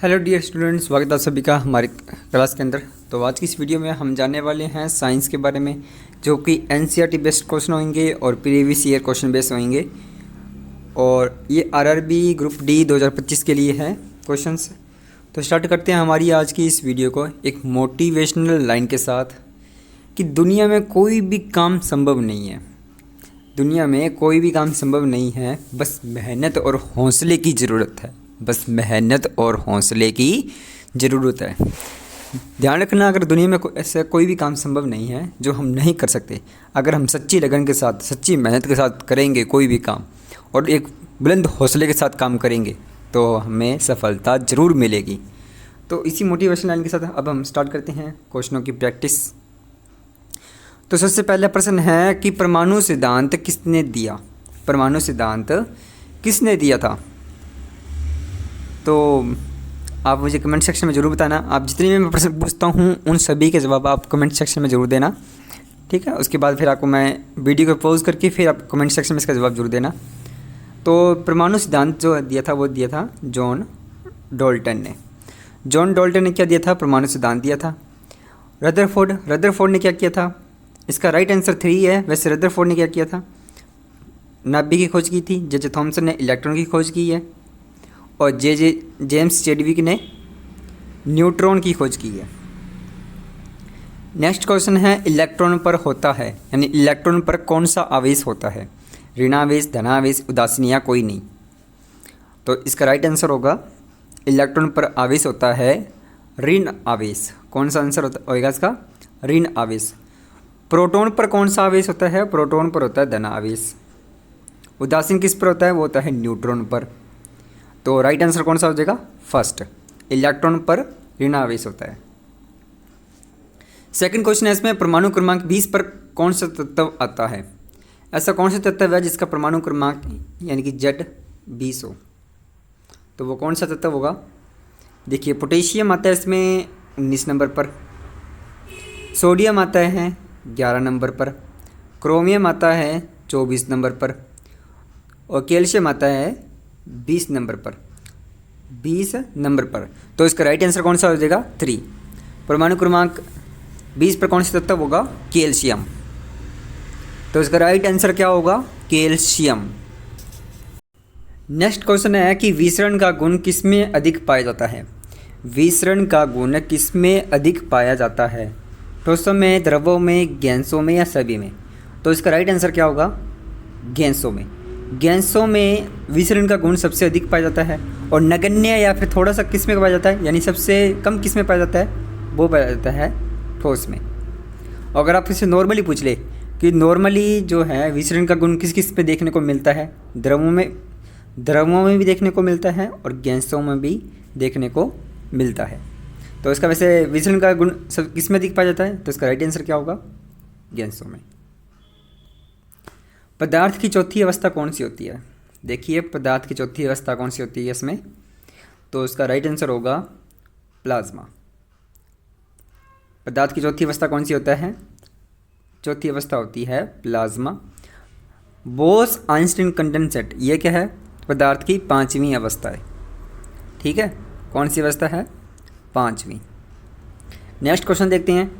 Hello dear students, स्वागत है सभी का हमारी क्लास के अंदर। तो आज की इस वीडियो में हम जानने वाले हैं साइंस के बारे में, जो कि एनसीईआरटी बेस्ड क्वेश्चन होंगे और प्रीवियस ईयर क्वेश्चन बेस्ड होंगे। और ये आरआरबी ग्रुप डी 2025 के लिए है क्वेश्चंस। तो स्टार्ट करते हैं हमारी आज की इस वीडियो को एक मोटिवेशनल लाइन के साथ कि दुनिया में कोई भी काम संभव नहीं है। दुनिया में कोई भी काम संभव नहीं है, बस मेहनत और हौसले की ज़रूरत है। बस मेहनत और हौसले की ज़रूरत है। ध्यान रखना, अगर दुनिया में ऐसा कोई भी काम संभव नहीं है जो हम नहीं कर सकते। अगर हम सच्ची लगन के साथ, सच्ची मेहनत के साथ करेंगे कोई भी काम और एक बुलंद हौसले के साथ काम करेंगे तो हमें सफलता ज़रूर मिलेगी। तो इसी मोटिवेशन लाइन के साथ अब हम स्टार्ट करते हैं क्वेश्चनों की प्रैक्टिस। तो सबसे पहला प्रश्न है कि परमाणु सिद्धांत किसने दिया? परमाणु सिद्धांत किसने दिया था? तो आप मुझे कमेंट सेक्शन में ज़रूर बताना। आप जितने भी मैं प्रश्न पूछता हूँ उन सभी के जवाब आप कमेंट सेक्शन में ज़रूर देना, ठीक है। उसके बाद फिर आपको मैं वीडियो को पॉज करके फिर आप कमेंट सेक्शन में इसका जवाब जरूर देना। तो परमाणु सिद्धांत जो दिया था वो दिया था जॉन डाल्टन ने। जॉन डाल्टन ने क्या दिया था? परमाणु सिद्धांत दिया था। रदरफोर्ड ने क्या किया था? इसका राइट आंसर 3 है। वैसे रदरफोर्ड ने क्या किया था? नाभिक की खोज की थी। जे थॉमसन ने इलेक्ट्रॉन की खोज की है और जेम्स चैडविक ने न्यूट्रॉन की खोज की है। नेक्स्ट क्वेश्चन है इलेक्ट्रॉन पर होता है, यानी इलेक्ट्रॉन पर कौन सा आवेश होता है? ऋणावेश, धनावेश, उदासीन या कोई नहीं। तो इसका राइट आंसर होगा इलेक्ट्रॉन पर आवेश होता है ऋण आवेश। कौन सा आंसर होगा इसका? ऋण आवेश। प्रोटॉन पर कौन सा आवेश होता है? प्रोटॉन पर होता है धन आवेश। उदासीन किस पर होता है? वो होता है न्यूट्रॉन पर। तो राइट आंसर कौन सा हो जाएगा? फर्स्ट, इलेक्ट्रॉन पर ऋण आवेश होता है। सेकंड क्वेश्चन है इसमें परमाणु क्रमांक 20 पर कौन सा तत्व आता है? ऐसा कौन सा तत्व है जिसका परमाणु क्रमांक यानी कि Z20 हो? तो वो कौन सा तत्व होगा? देखिए, पोटेशियम आता है इसमें 19 नंबर पर, सोडियम आता है 11 नंबर पर, क्रोमियम आता है 24 नंबर पर और कैल्शियम आता है 20 नंबर पर। तो इसका राइट आंसर कौन सा हो जाएगा? 3। परमाणु क्रमांक 20 पर कौन सा तत्व होगा? कैल्शियम। तो इसका राइट आंसर क्या होगा? कैल्शियम। नेक्स्ट क्वेश्चन है कि विसरण का गुण किसमें अधिक पाया जाता है? विसरण का गुण किसमें अधिक पाया जाता है? ठोसों में, द्रवों में, गैसों में या सभी में? तो इसका राइट आंसर क्या होगा? गैसों में। गैसों में विसरण का गुण सबसे अधिक पाया जाता है और नगण्य या फिर थोड़ा सा किस में पाया जाता है, यानी सबसे कम किस में पाया जाता है? वो पाया जाता है ठोस में। अगर आप इसे नॉर्मली पूछ ले कि नॉर्मली जो है विसरण का गुण किस किस पे देखने को मिलता है? द्रवों में भी देखने को मिलता है और गैसों में भी देखने को मिलता है। तो इसका वैसे विसरण का गुण सब किस में अधिक पाया जाता है? तो इसका राइट आंसर क्या होगा? गैसों में। पदार्थ की चौथी अवस्था कौन सी होती है? देखिए, पदार्थ की चौथी अवस्था कौन सी होती है इसमें? तो इसका राइट आंसर होगा प्लाज्मा। पदार्थ की चौथी अवस्था कौन सी होता है? चौथी अवस्था होती है प्लाज्मा। बोस आइंस्टीन कंडेंसेट, ये क्या है? पदार्थ की 5वीं अवस्था है, ठीक है। कौन सी अवस्था है? 5वीं। नेक्स्ट क्वेश्चन देखते हैं।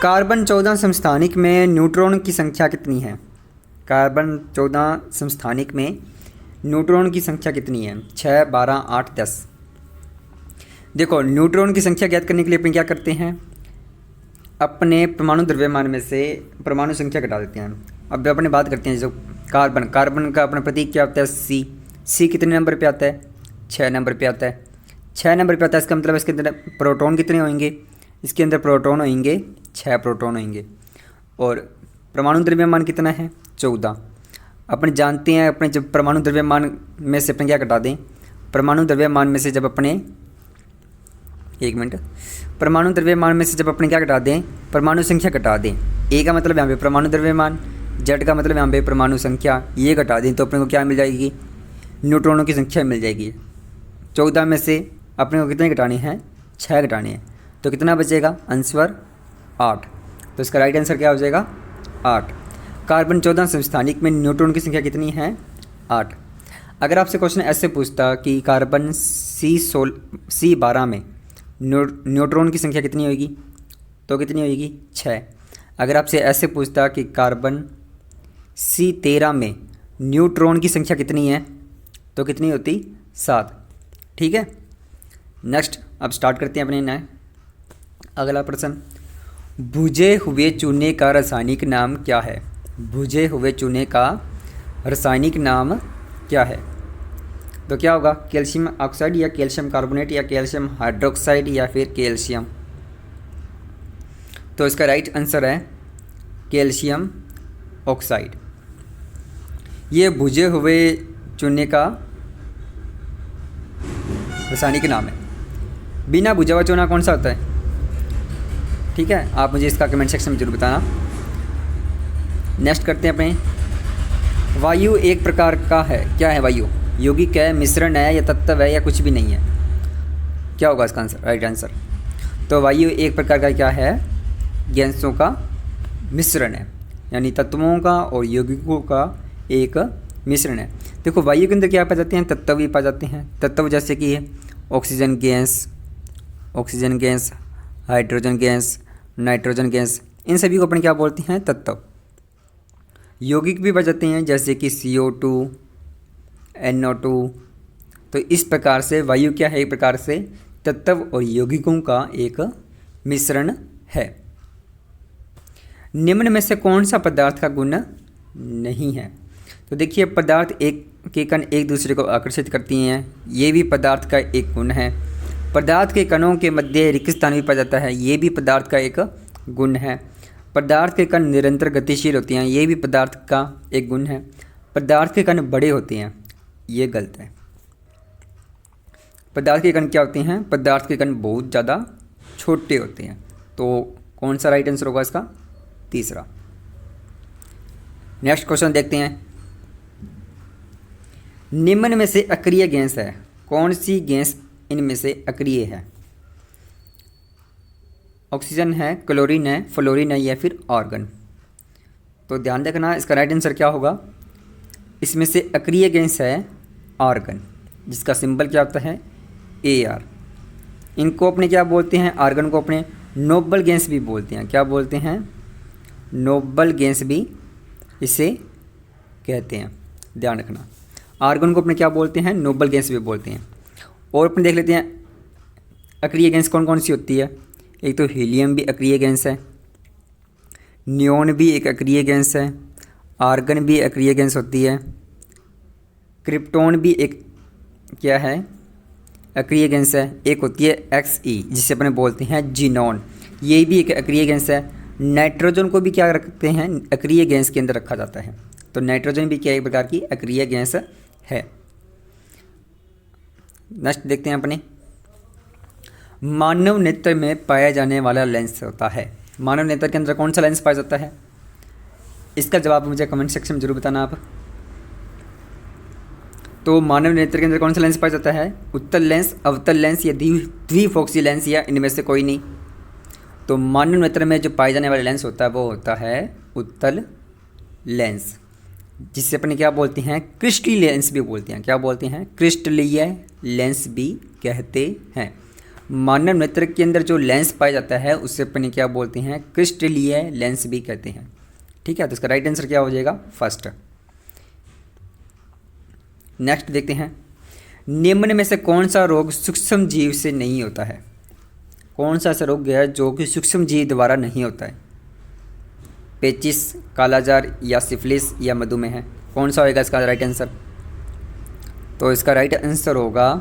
कार्बन 14 समस्थानिक में न्यूट्रॉन की संख्या कितनी है? कार्बन 14 समस्थानिक में न्यूट्रॉन की संख्या कितनी है? 6, 12, 8, 10। देखो, न्यूट्रॉन की संख्या ज्ञात करने के लिए अपन क्या करते हैं? अपने परमाणु द्रव्यमान में से परमाणु संख्या घटा देते हैं। अब अपने बात करते हैं जो कार्बन का अपना प्रतीक क्या होता है? सी कितने नंबर पे आता है? 6 नंबर पे आता है। 6 नंबर पे आता है, इसका मतलब इसके अंदर प्रोटॉन कितने होंगे? इसके अंदर प्रोटॉन होंगे 6 प्रोटॉन होंगे। और परमाणु द्रव्यमान कितना है? 14। अपन जानते हैं अपने जब परमाणु द्रव्यमान में से अपन क्या घटा दें? परमाणु द्रव्यमान में से जब अपने परमाणु द्रव्यमान में से जब अपने क्या घटा दें? परमाणु संख्या घटा दें। ए का मतलब यहाँ पे परमाणु द्रव्यमान, जेड का मतलब यहाँ पे परमाणु संख्या, ये घटा दें तो अपने को क्या मिल जाएगी? न्यूट्रॉनों की संख्या मिल जाएगी। 14 में से अपने को कितने घटाने हैं? 6 घटाने हैं। तो कितना बचेगा? आंसर 8। तो इसका राइट आंसर क्या हो जाएगा? 8। कार्बन 14 समस्थानिक में न्यूट्रॉन की संख्या कितनी है? 8। अगर आपसे क्वेश्चन ऐसे पूछता कि कार्बन C12 में न्यूट्रॉन की संख्या कितनी होगी, तो कितनी होगी 6। अगर आपसे ऐसे पूछता कि कार्बन C13 में न्यूट्रॉन की संख्या कितनी है, तो कितनी होती 7। ठीक है, नेक्स्ट अब स्टार्ट करते हैं अपने नए अगला प्रश्न। भुजे हुए चूने का रासायनिक नाम क्या है? भुजे हुए चूने का रासायनिक नाम क्या है? तो क्या होगा, कैल्शियम ऑक्साइड या कैल्शियम कार्बोनेट या कैल्शियम हाइड्रोक्साइड या फिर कैल्शियम? तो इसका राइट आंसर है कैल्शियम ऑक्साइड। ये भुजे हुए चूने का रासायनिक नाम है। बिना भुजा हुआ चूना कौन सा होता है? ठीक है, आप मुझे इसका कमेंट सेक्शन में जरूर बताना। नेक्स्ट करते हैं अपने। वायु एक प्रकार का है, क्या है वायु? यौगिक है, मिश्रण है या तत्व है या कुछ भी नहीं है? क्या होगा इसका आंसर, राइट आंसर? तो वायु एक प्रकार का क्या है? गैसों का मिश्रण है, यानी तत्वों का और यौगिकों का एक मिश्रण है। देखो वायु के अंदर क्या पाए जाते हैं? तत्व भी पाए जाते हैं। तत्व जैसे कि oxygen gas, hydrogen gas, nitrogen gas, इन सभी को अपन क्या बोलते हैं? तत्व। यौगिक भी पाए जाते हैं जैसे कि CO2, NO2। तो इस प्रकार से वायु क्या है? एक प्रकार से तत्व और यौगिकों का एक मिश्रण है। निम्न में से कौन सा पदार्थ का गुण नहीं है? तो देखिए पदार्थ एक के कण एक दूसरे को आकर्षित करती हैं, ये भी पदार्थ का एक गुण है। पदार्थ के कणों के मध्य रिक्त स्थान भी पाया जाता है, ये भी पदार्थ का एक गुण है। पदार्थ के कण निरंतर गतिशील होते हैं, ये भी पदार्थ का एक गुण है। पदार्थ के कण बड़े होते हैं, ये गलत है। पदार्थ के कण क्या होते हैं? पदार्थ के कण बहुत ज़्यादा छोटे होते हैं। तो कौन सा राइट आंसर होगा इसका? तीसरा। नेक्स्ट क्वेश्चन देखते हैं। निम्न में से अक्रिय गैस है, कौन सी गैस इनमें से अक्रिय है? ऑक्सीजन है, क्लोरीन है, फ्लोरीन है या फिर आर्गन? तो ध्यान रखना इसका राइट आंसर क्या होगा। इसमें से अक्रिय गैस है आर्गन, जिसका सिंबल क्या होता है? AR। इनको अपने क्या बोलते हैं? आर्गन को अपने नोबल गैस भी बोलते हैं। क्या बोलते हैं? नोबल गैस भी इसे कहते हैं, ध्यान रखना। आर्गन को अपने क्या बोलते हैं? नोबल गैस भी बोलते हैं। और अपने देख लेते हैं अक्रिय गैस कौन कौन सी होती है। एक तो हीलियम भी अक्रिय गैस है, नियोन भी एक अक्रिय गैस है, आर्गन भी अक्रिय गैस होती है, क्रिप्टोन भी एक क्या है? अक्रिय गैस है। एक होती है Xe जिसे अपने बोलते हैं जीनॉन, ये भी एक अक्रिय गैस है। नाइट्रोजन को भी क्या रखते हैं? अक्रिय गैस के अंदर रखा जाता है। तो नाइट्रोजन भी क्या एक प्रकार की अक्रिय गैस है। नेक्स्ट देखते हैं अपने। मानव नेत्र में पाया जाने वाला लेंस होता है, मानव नेत्र के अंदर कौन सा लेंस पाया जाता है? इसका जवाब मुझे कमेंट सेक्शन में जरूर बताना आप। तो मानव नेत्र के अंदर कौन सा लेंस पाया जाता है? उत्तल लेंस, अवतल लेंस या द्विफोक्सी लेंस या इनमें से कोई नहीं? तो मानव नेत्र में जो पाए जाने वाला लेंस होता है वो होता है उत्तल लेंस, जिससे अपने क्या बोलते हैं? क्रिस्टलीय लेंस भी बोलते हैं। क्या बोलते हैं? क्रिस्टलीय लेंस भी कहते हैं। मानव नेत्र के अंदर जो लेंस पाया जाता है उससे अपने क्या बोलते हैं? क्रिस्टलीय लेंस भी कहते हैं। ठीक है, तो इसका राइट आंसर क्या हो जाएगा? फर्स्ट। नेक्स्ट देखते हैं। निम्न में से कौन सा रोग सूक्ष्म जीव से नहीं होता है? कौन सा ऐसा रोग है जो कि सूक्ष्म जीव द्वारा नहीं होता है? पेचिस, कालाजार या सिफिलिस या मधुमेह है? कौन सा होगा इसका राइट आंसर? तो इसका राइट आंसर होगा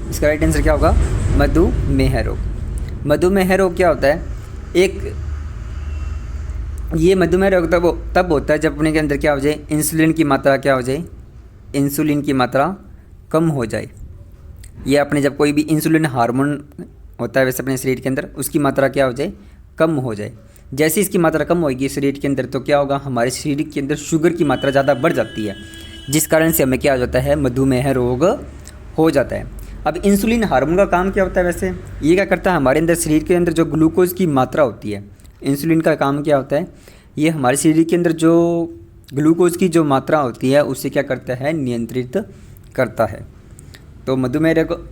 इसका राइट आंसर क्या होगा? मधुमेह रोग। मधुमेह रोग क्या होता है? ये मधुमेह रोग तब होता है जब अपने के अंदर क्या हो जाए? इंसुलिन की मात्रा क्या हो जाए? इंसुलिन की मात्रा कम हो जाए। ये अपने जब कोई भी इंसुलिन हार्मोन होता है वैसे अपने शरीर के अंदर, उसकी मात्रा क्या हो जाए? कम हो जाए। जैसे इसकी मात्रा कम होगी शरीर के अंदर तो क्या होगा? हमारे शरीर के अंदर शुगर की मात्रा ज़्यादा बढ़ जाती है, जिस कारण से हमें क्या हो जाता है? मधुमेह रोग हो जाता है। अब इंसुलिन हार्मोन का काम क्या होता है वैसे? ये क्या करता है? हमारे अंदर शरीर के अंदर जो ग्लूकोज की मात्रा होती है, इंसुलिन का काम क्या होता है? ये हमारे शरीर के अंदर जो ग्लूकोज की जो मात्रा होती है उसे क्या करता है, नियंत्रित करता है। तो मधुमेह रोग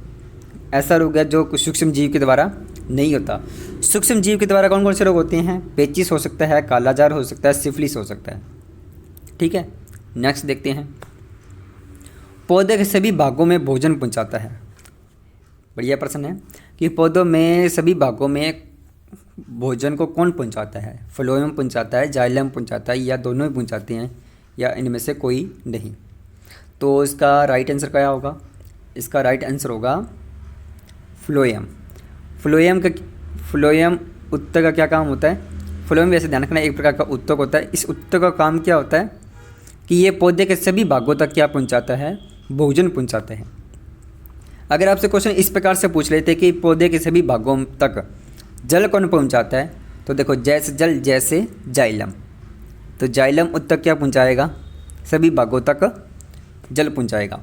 ऐसा रोग है जो सूक्ष्म जीव के द्वारा नहीं होता। सूक्ष्म जीव के द्वारा कौन कौन से रोग होते हैं, पेचिस हो सकता है, कालाजार हो सकता है, सिफिलिस हो सकता है। ठीक है, नेक्स्ट देखते हैं। पौधे के सभी भागों में भोजन पहुंचाता है। बढ़िया प्रश्न है कि पौधों में सभी भागों में भोजन को कौन पहुंचाता है, फ्लोएम पहुंचाता है, जाइलम पहुंचाता है, या दोनों ही पहुंचाते हैं, या इनमें से कोई नहीं। तो इसका राइट आंसर क्या होगा, इसका राइट आंसर होगा फ्लोएम। फ्लोएम उत्तक का क्या काम होता है, फ्लोएम वैसे ध्यान रखना एक प्रकार का उत्तक होता है। इस उत्तक का काम क्या होता है कि ये पौधे के सभी भागों तक क्या पहुंचाता है, भोजन पहुंचाते हैं। अगर आपसे क्वेश्चन इस प्रकार से पूछ लेते कि पौधे के सभी भागों तक जल कौन पहुंचाता है, तो देखो जैसे जल जैसे जाइलम, तो जाइलम उत्तक क्या पहुंचाएगा, सभी भागों तक जल पहुंचाएगा।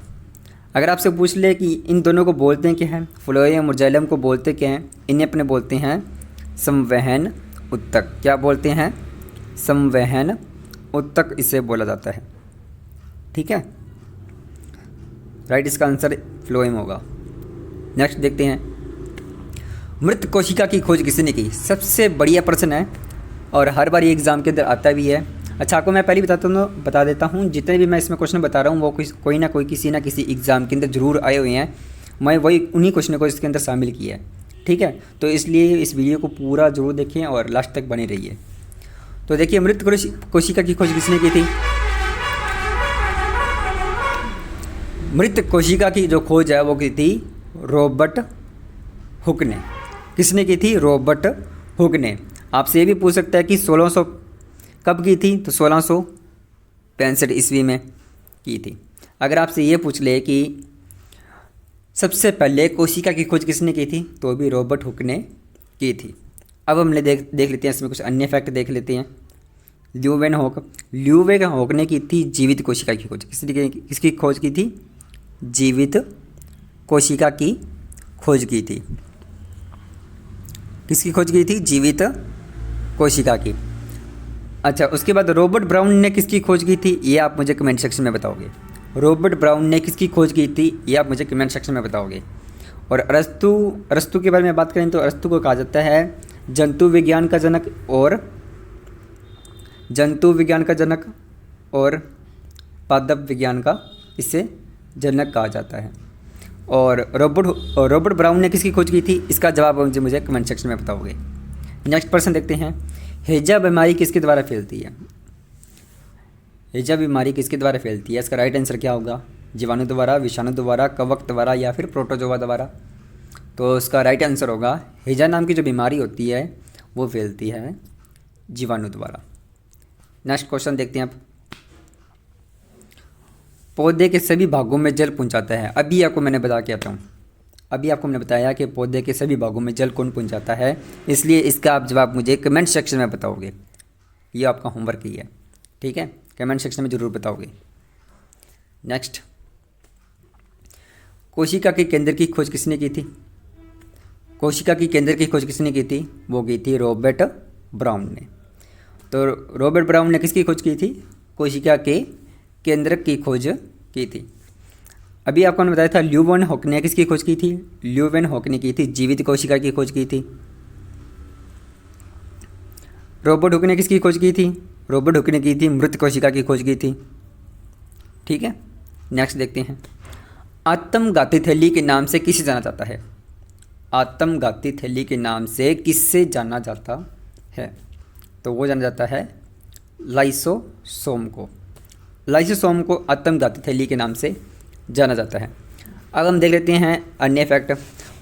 अगर आपसे पूछ ले कि इन दोनों को बोलते हैं क्या है, फ्लोएम और जाइलम को बोलते क्या हैं, इन्हें अपने बोलते हैं संवहन उत्तक। क्या बोलते हैं, संवहन उत्तक इसे बोला जाता है। ठीक है, राइट, इसका आंसर फ्लोएम होगा। नेक्स्ट देखते हैं, मृत कोशिका की खोज किसने की। सबसे बढ़िया प्रश्न है और हर बार ये एग्ज़ाम के अंदर आता भी है। अच्छा, आपको मैं पहले बता देता हूँ, जितने भी मैं इसमें क्वेश्चन बता रहा हूँ वो कोई ना कोई किसी ना किसी एग्ज़ाम के अंदर ज़रूर आए हुए हैं। मैं वही उन्हीं क्वेश्चन को इसके अंदर शामिल किया है। ठीक है, तो इसलिए इस वीडियो को पूरा ज़रूर देखें और लास्ट तक बने रहिए। तो देखिए, मृत कोशिका की खोज किसने की थी। मृत कोशिका की जो खोज है वो की थी रॉबर्ट हुक ने। किसने की थी, रॉबर्ट हुक ने। आपसे ये भी पूछ सकता है कि 1600 कब की थी, तो 1665 ईस्वी में की थी। अगर आपसे ये पूछ ले कि सबसे पहले कोशिका की खोज किसने की थी, तो भी रॉबर्ट हुक ने की थी। अब हम देख लेते हैं, इसमें कुछ अन्य फैक्ट देख लेते हैं। ल्यूवेन हॉक ने की थी जीवित कोशिका की खोज। किसकी खोज की थी, जीवित कोशिका की खोज की थी। किसकी खोज की थी, जीवित कोशिका की। अच्छा, उसके बाद रॉबर्ट ब्राउन ने किसकी खोज की थी, ये आप मुझे कमेंट सेक्शन में बताओगे। रॉबर्ट ब्राउन ने किसकी खोज की थी, ये आप मुझे कमेंट सेक्शन में बताओगे। और अरस्तु के बारे में बात करें तो अरस्तु को कहा जाता है जंतु विज्ञान का जनक और पादप विज्ञान का इसे जनक कहा जाता है। और रॉबर्ट ब्राउन ने किसकी खोज की थी, इसका जवाब मुझे कमेंट सेक्शन में बताओगे। नेक्स्ट प्रश्न देखते हैं, हैजा बीमारी किसके द्वारा फैलती है। हैजा बीमारी किसके द्वारा फैलती है, इसका राइट आंसर क्या होगा, जीवाणु द्वारा, विषाणु द्वारा, कवक द्वारा, या फिर प्रोटोजोआ द्वारा। तो इसका राइट आंसर होगा हैजा नाम की जो बीमारी होती है वो फैलती है जीवाणु द्वारा। नेक्स्ट क्वेश्चन देखते हैं आप, पौधे के सभी भागों में जल पहुंचाता है। अभी आपको मैंने बताया कि पौधे के सभी भागों में जल कौन पहुंचाता है, इसलिए इसका आप जवाब मुझे कमेंट सेक्शन में बताओगे। ये आपका होमवर्क ही है, ठीक है, कमेंट सेक्शन में ज़रूर बताओगे। नेक्स्ट, कोशिका के केंद्र की खोज किसने की थी। कोशिका की केंद्र की खोज किसने की थी, वो की थी रॉबर्ट ब्राउन ने। तो रॉबर्ट ब्राउन ने किसकी खोज की थी, कोशिका के केंद्र की खोज की थी। अभी आपको मैंने बताया था ल्यूवेन हॉक ने किसकी खोज की थी, ल्यूवेन हॉक ने की थी जीवित कोशिका की खोज की थी। रॉबर्ट हुक ने किसकी खोज की थी, रॉबर्ट हुक ने की थी मृत कोशिका की खोज की थी। ठीक है, नेक्स्ट देखते हैं, आत्मघाती थैली के नाम से किसे जाना जाता है। आत्मघाती थैली के नाम से किससे जाना जाता है, तो वो जाना जाता है लाइसोसोम को। लाइसोसोम को आत्मघाती थैली के नाम से जाना जाता है। अब हम देख लेते हैं अन्य फैक्ट,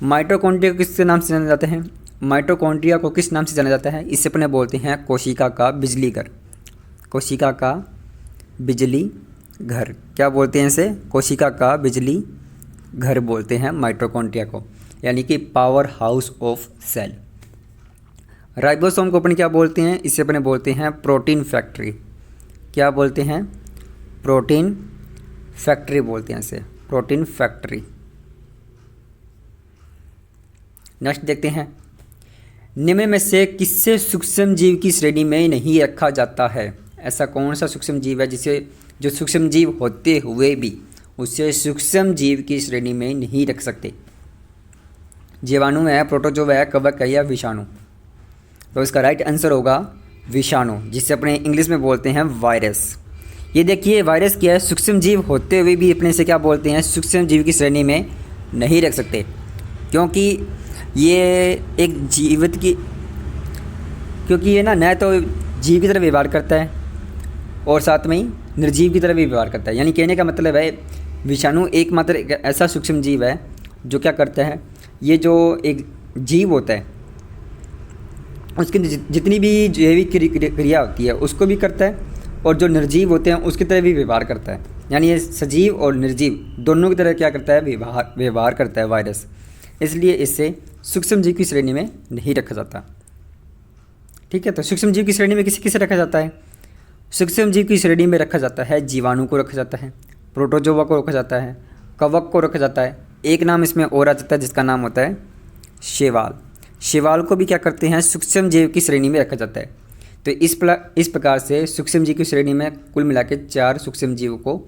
माइटोकॉन्ड्रिया को किस नाम से जाना जाता है। माइटोकॉन्ड्रिया को किस नाम से जाना जाता है, इससे अपने बोलते हैं कोशिका का बिजली घर। कोशिका का बिजली घर, क्या बोलते हैं इसे, कोशिका का बिजली घर बोलते हैं माइटोकॉन्ड्रिया को, यानी कि power house of cell. Ribosome को अपन क्या बोलते हैं, इसे अपने बोलते हैं प्रोटीन फैक्ट्री। क्या बोलते हैं, प्रोटीन फैक्ट्री बोलते हैं इसे, प्रोटीन फैक्ट्री। नेक्स्ट देखते हैं, निम्न में से किससे सूक्ष्म जीव की श्रेणी में नहीं रखा जाता है। ऐसा कौन सा सूक्ष्म जीव है जिसे जो सूक्ष्म जीव होते हुए भी उसे सूक्ष्म जीव की श्रेणी में नहीं रख सकते? जीवाणु है, प्रोटोजोआ है, कवक है या विषाणु? तो इसका राइट आंसर होगा विषाणु, जिसे अपने इंग्लिश में बोलते हैं वायरस। ये देखिए वायरस क्या है, सूक्ष्म जीव होते हुए भी अपने से क्या बोलते हैं, सूक्ष्म जीव की श्रेणी में नहीं रख सकते, क्योंकि ये एक जीवित की क्योंकि ये न तो जीव की तरह व्यवहार करता है और साथ में ही निर्जीव की तरह भी व्यवहार करता है। यानी कहने का मतलब है विषाणु एकमात्र एक ऐसा सूक्ष्म जीव है जो क्या करता है, ये जो एक जीव होता है उसकी जितनी भी जैविक क्रिया होती है उसको भी करता है, और जो निर्जीव होते हैं उसकी तरह भी व्यवहार करता है। यानी ये सजीव और निर्जीव दोनों की तरह क्या करता है, व्यवहार करता है वायरस। इसलिए इसे सूक्ष्म जीव की श्रेणी में नहीं रखा जाता। ठीक है, तो सूक्ष्म जीव की श्रेणी में किसे किसे रखा जाता है? सूक्ष्म जीव की श्रेणी में रखा जाता है जीवाणु को रखा जाता है, प्रोटोजोआ को रखा जाता है, कवक को रखा जाता है, एक नाम इसमें और आ जाता है जिसका नाम होता है शैवाल। शैवाल को भी क्या करते हैं, सूक्ष्म जीव की श्रेणी में रखा जाता है। तो इस प्रकार से सूक्ष्म जीव की श्रेणी में कुल मिला के 4 सूक्ष्म जीव को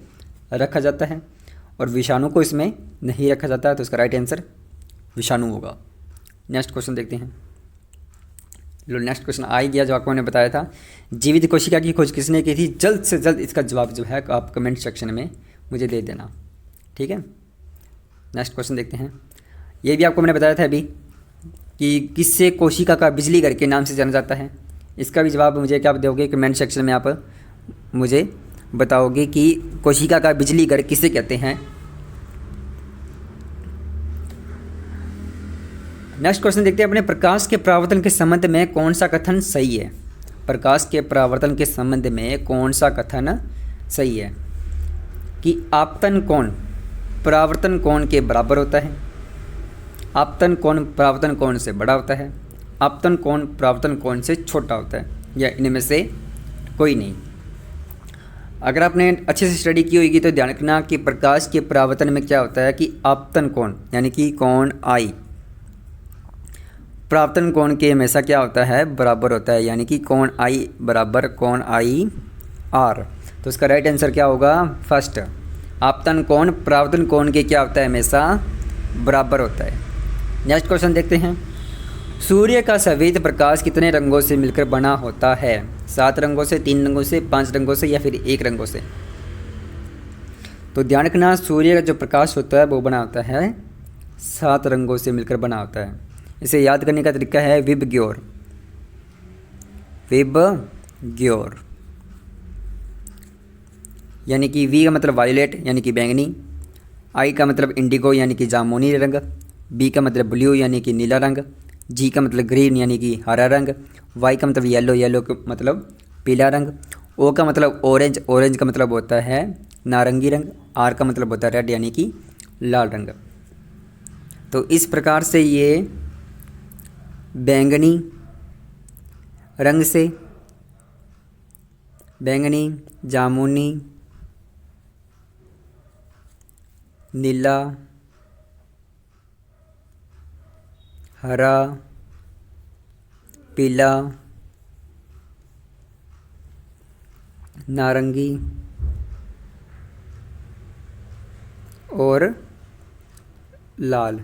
रखा जाता है और विषाणु को इसमें नहीं रखा जाता है। तो इसका राइट आंसर विषाणु होगा। नेक्स्ट क्वेश्चन देखते हैं। लो नेक्स्ट क्वेश्चन आ ही गया जो आपको मैंने बताया था, जीवित कोशिका की खोज किसने की थी? जल्द से जल्द इसका जवाब जो है आप कमेंट सेक्शन में मुझे दे देना। ठीक है, नेक्स्ट क्वेश्चन देखते हैं। ये भी आपको मैंने बताया था अभी कि किससे कोशिका का बिजली घर के नाम से जाना जाता है। इसका भी जवाब मुझे क्या दोगे, कमेंट सेक्शन में आप मुझे बताओगे कि कोशिका का बिजली घर किसे कहते हैं। नेक्स्ट क्वेश्चन देखते हैं अपने, प्रकाश के परावर्तन के संबंध में कौन सा कथन सही है? प्रकाश के परावर्तन के संबंध में कौन सा कथन सही है? कि आपतन कोण परावर्तन कोण के बराबर होता है, आपतन कोण परावर्तन कोण से बड़ा होता है, आपतन कोण परावर्तन कोण से छोटा होता है, या इनमें से कोई नहीं। अगर आपने अच्छे से स्टडी की होगी तो ध्यान रखना कि प्रकाश के परावर्तन में क्या होता है कि आपतन कोण यानी कि कोण आई परावर्तन कोण के हमेशा क्या होता है, बराबर होता है, यानी कि कोण आई बराबर कोण आई आर। तो इसका राइट आंसर क्या होगा, फर्स्ट। आपतन कोण परावर्तन कोण के क्या होता है, हमेशा बराबर होता है। नेक्स्ट क्वेश्चन देखते हैं। सूर्य का सफ़ेद प्रकाश कितने रंगों से मिलकर बना होता है? 7 रंगों से, 3 रंगों से, 5 रंगों से या फिर 1 रंगों से? तो ध्यान रखना सूर्य का जो प्रकाश होता है वो बना होता है 7 रंगों से मिलकर बना होता है। इसे याद करने का तरीका है विबग्योर, विबग्योर। यानी कि वी का मतलब वायलेट यानी कि बैंगनी, आई का मतलब इंडिगो यानी कि जामुनी रंग, बी का मतलब ब्लू यानी कि नीला रंग, जी का मतलब ग्रीन यानी कि हरा रंग, वाई का मतलब येलो, येलो का मतलब पीला रंग, ओ का मतलब ऑरेंज, ऑरेंज का मतलब होता है नारंगी रंग, आर का मतलब होता है रेड यानी कि लाल रंग। तो इस प्रकार से ये बैंगनी रंग से बैंगनी, जामुनी, नीला, हरा, पीला, नारंगी और लाल,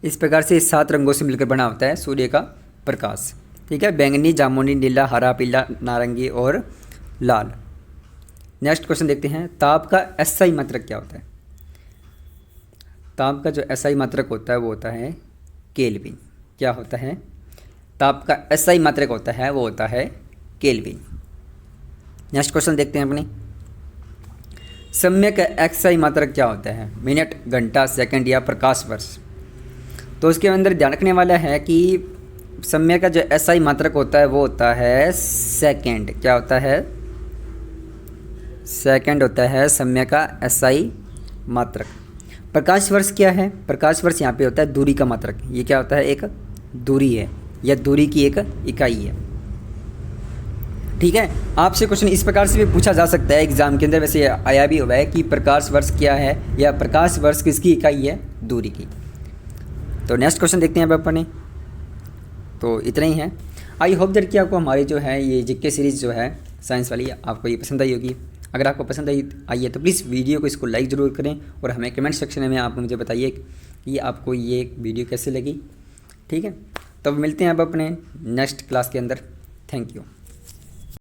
इस प्रकार से 7 रंगों से मिलकर बना होता है सूर्य का प्रकाश। ठीक है, बैंगनी, जामुनी, नीला, हरा, पीला, नारंगी और लाल। नेक्स्ट क्वेश्चन देखते हैं। ताप का एसआई मात्रक क्या होता है? ताप का जो एसआई मात्रक होता है वो होता है केल्विन। क्या होता है? ताप का एसआई मात्रक होता है वो होता है केल्विन। नेक्स्ट क्वेश्चन देखते हैं अपने। समय का एक्सआई मात्रक क्या होता है? मिनट, घंटा, सेकंड या प्रकाश वर्ष? तो उसके अंदर ध्यान रखने वाला है कि समय का जो एसआई मात्रक होता है वो होता है सेकंड। क्या होता है? सेकंड होता है समय का एसआई मात्रक। प्रकाश वर्ष क्या है? प्रकाश वर्ष यहाँ पे होता है दूरी का मात्रक। ये क्या होता है? एक दूरी है या दूरी की एक इकाई है। ठीक है, आपसे क्वेश्चन इस प्रकार से भी पूछा जा सकता है एग्जाम के अंदर, वैसे आया भी हुआ है कि प्रकाश वर्ष क्या है या प्रकाश वर्ष किसकी इकाई है? दूरी की। तो नेक्स्ट क्वेश्चन देखते हैं अब अपने। तो इतना ही है। आई होप दैट कि आपको हमारी जो है ये जीके सीरीज़ जो है साइंस वाली आपको ये पसंद आई होगी। अगर आपको पसंद आई है तो प्लीज़ वीडियो को इसको लाइक ज़रूर करें और हमें कमेंट सेक्शन में आप मुझे बताइए कि आपको ये वीडियो कैसे लगी। ठीक है, तो मिलते हैं अब अपने नेक्स्ट क्लास के अंदर। Thank you.